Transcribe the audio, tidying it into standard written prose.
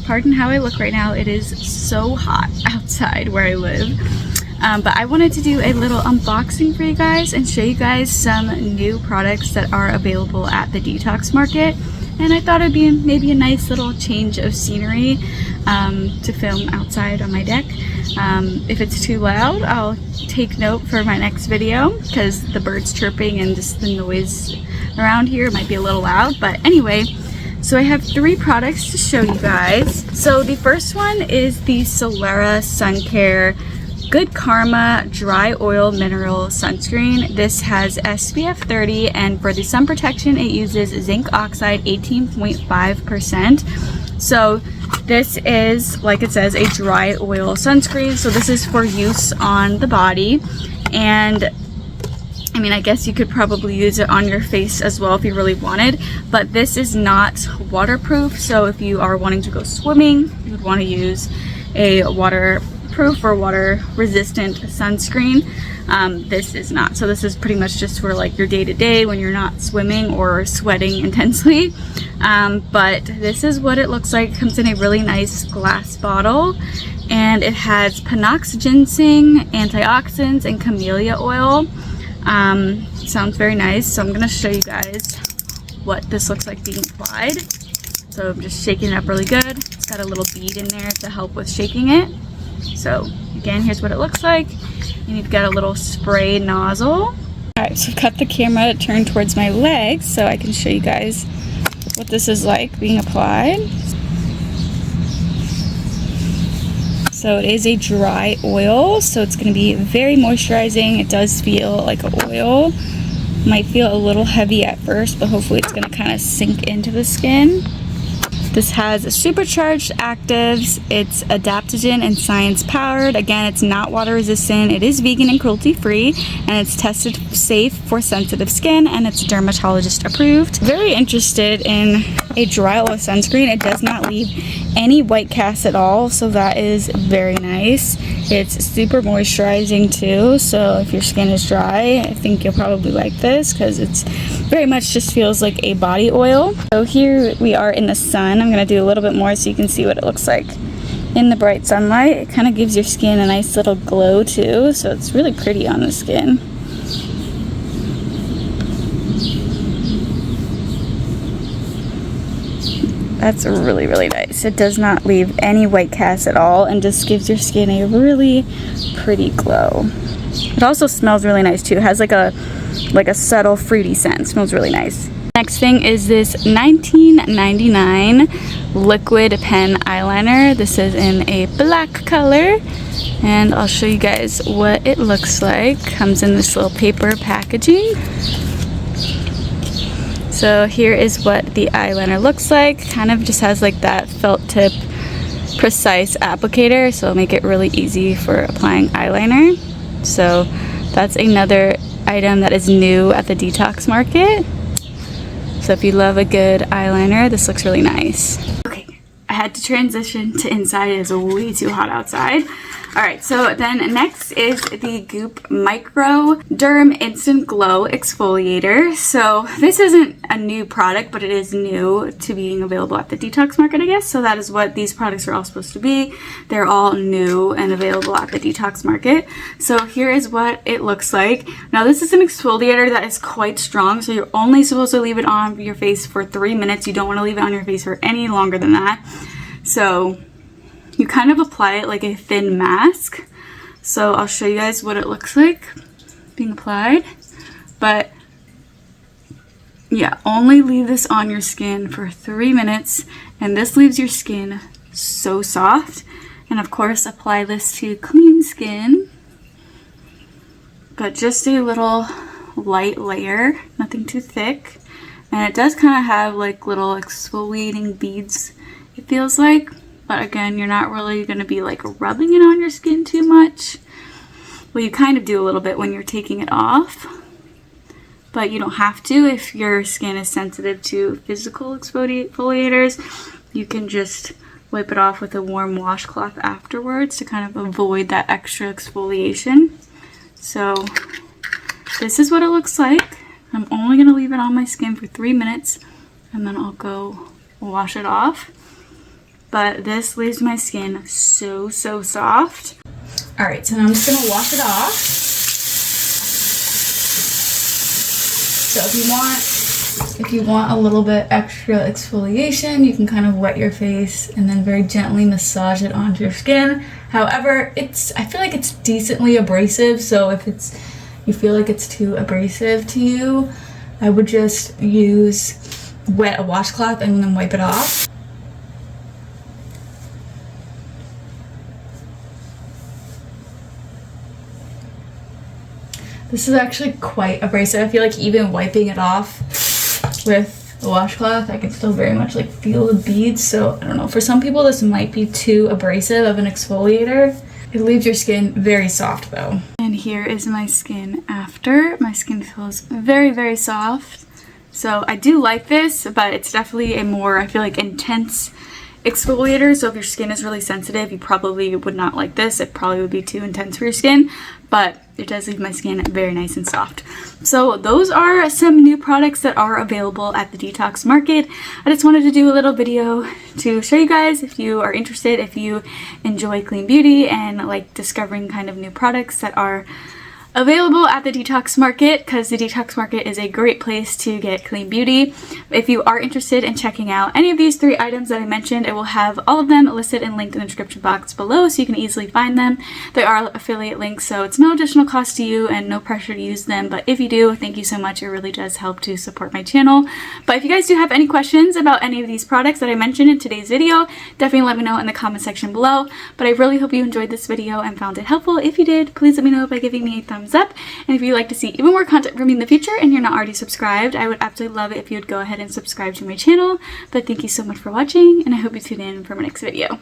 pardon how I look right now. It is so hot outside where I live. But I wanted to do a little unboxing for you guys and show you guys some new products that are available at the Detox Market. And I thought it'd be maybe a nice little change of scenery to film outside on my deck. If it's too loud, I'll take note for my next video because the birds chirping and just the noise around here might be a little loud. But anyway, so I have 3 products to show you guys. So the first one is the Solera Sun Care Good Karma Dry Oil Mineral Sunscreen. This has SPF 30, and for the sun protection it uses zinc oxide 18.5%. So this is, like it says, a dry oil sunscreen. So this is for use on the body, and I mean, I guess you could probably use it on your face as well if you really wanted, but this is not waterproof. So if you are wanting to go swimming, you would want to use a waterproof or water resistant sunscreen. This is not. So this is pretty much just for like your day-to-day when you're not swimming or sweating intensely. But this is what it looks like. It comes in a really nice glass bottle, and it has panox ginseng, antioxidants, and camellia oil. Sounds very nice. So I'm going to show you guys what this looks like being applied. So I'm just shaking it up really good. It's got a little bead in there to help with shaking it. So again, here's what it looks like. And you've got a little spray nozzle. Alright, so I've got the camera turned towards my legs so I can show you guys what this is like being applied. So it is a dry oil, so it's going to be very moisturizing. It does feel like an oil. Might feel a little heavy at first, but hopefully it's going to kind of sink into the skin. This has supercharged actives, it's adaptogen and science powered. Again, it's not water resistant, it is vegan and cruelty free, and it's tested safe for sensitive skin, and it's dermatologist approved. Very interested in a dry oil sunscreen. It does not leave any white cast at all, so that is very nice. It's super moisturizing too, so if your skin is dry, I think you'll probably like this because it's very much just feels like a body oil. So here we are in the sun. I'm going to do a little bit more so you can see what it looks like in the bright sunlight. It kind of gives your skin a nice little glow too, so it's really pretty on the skin. That's really, really nice. It does not leave any white cast at all and just gives your skin a really pretty glow. It also smells really nice too. It has like a subtle fruity scent. It smells really nice. Next thing is this $19.99 liquid pen eyeliner. This is in a black color, and I'll show you guys what it looks like. Comes in this little paper packaging. So here is what the eyeliner looks like. Kind of just has like that felt tip precise applicator, so it'll make it really easy for applying eyeliner. So that's another item that is new at the Detox Market. So if you love a good eyeliner, this looks really nice. Okay, I had to transition to inside. It is way too hot outside. Alright, so then next is the Goop Micro Derm Instant Glow Exfoliator. So this isn't a new product, but it is new to being available at the Detox Market, I guess. So that is what these products are all supposed to be. They're all new and available at the Detox Market. So here is what it looks like. Now this is an exfoliator that is quite strong, so you're only supposed to leave it on your face for 3 minutes. You don't want to leave it on your face for any longer than that. So you kind of apply it like a thin mask. So I'll show you guys what it looks like being applied. But yeah, only leave this on your skin for 3 minutes, and this leaves your skin so soft. And of course, apply this to clean skin, but just a little light layer, nothing too thick. And it does kind of have like little exfoliating beads, it feels like. But again, you're not really going to be like rubbing it on your skin too much. Well, you kind of do a little bit when you're taking it off, but you don't have to if your skin is sensitive to physical exfoliators. You can just wipe it off with a warm washcloth afterwards to kind of avoid that extra exfoliation. So this is what it looks like. I'm only going to leave it on my skin for 3 minutes, and then I'll go wash it off. but this leaves my skin so soft. All right, so now I'm just gonna wash it off. So if you want a little bit extra exfoliation, you can kind of wet your face and then very gently massage it onto your skin. However, I feel like it's decently abrasive, so if you feel like it's too abrasive to you, I would just wet a washcloth and then wipe it off. This is actually quite abrasive. I feel like even wiping it off with the washcloth, I can still very much like feel the beads. So I don't know, for some people this might be too abrasive of an exfoliator. It leaves your skin very soft though. And here is my skin after. My skin feels very soft. So I do like this, but it's definitely a more, I feel like, intense exfoliator. So if your skin is really sensitive, you probably would not like this. It probably would be too intense for your skin, but it does leave my skin very nice and soft. So those are some new products that are available at the Detox Market. I just wanted to do a little video to show you guys if you are interested, if you enjoy clean beauty and like discovering kind of new products that are available at the Detox Market, because the Detox Market is a great place to get clean beauty. If you are interested in checking out any of these 3 items that I mentioned, I will have all of them listed and linked in the description box below so you can easily find them. They are affiliate links, so it's no additional cost to you and no pressure to use them, but if you do, thank you so much. It really does help to support my channel. But if you guys do have any questions about any of these products that I mentioned in today's video, definitely let me know in the comment section below. But I really hope you enjoyed this video and found it helpful. If you did, please let me know by giving me a thumbs up. And if you'd like to see even more content from me in the future and you're not already subscribed, I would absolutely love it if you would go ahead and subscribe to my channel. But thank you so much for watching, and I hope you tune in for my next video.